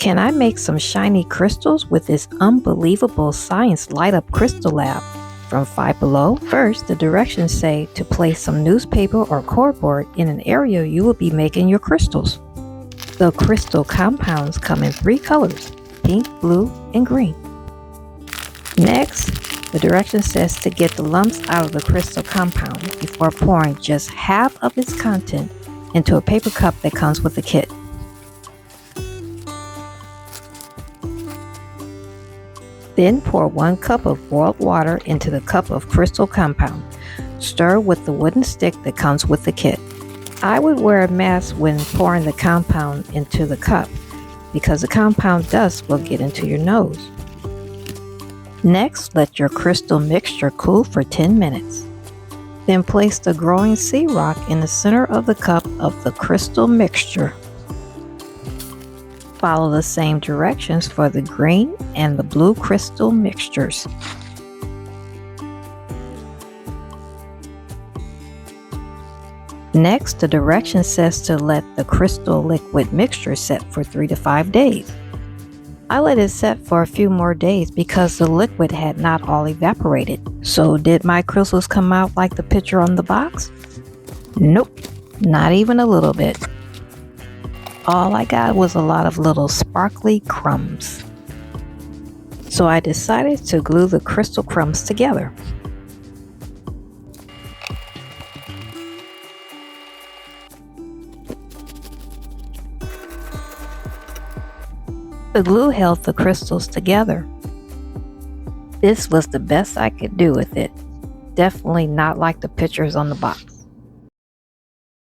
Can I make some shiny crystals with this unbelievable science light up crystal lab? From Five Below. First, the directions say to place some newspaper or cardboard in an area you will be making your crystals. The crystal compounds come in 3 colors, pink, blue, and green. Next, the direction says to get the lumps out of the crystal compound before pouring just half of its content into a paper cup that comes with the kit. Then pour 1 cup of boiled water into the cup of crystal compound. Stir with the wooden stick that comes with the kit. I would wear a mask when pouring the compound into the cup because the compound dust will get into your nose. Next, let your crystal mixture cool for 10 minutes. Then place the growing sea rock in the center of the cup of the crystal mixture. Follow the same directions for the green and the blue crystal mixtures. Next, the direction says to let the crystal liquid mixture set for 3 to 5 days. I let it set for a few more days because the liquid had not all evaporated. So did my crystals come out like the picture on the box? Nope, not even a little bit. All I got was a lot of little sparkly crumbs. So I decided to glue the crystal crumbs together. The glue held the crystals together. This was the best I could do with it. Definitely not like the pictures on the box.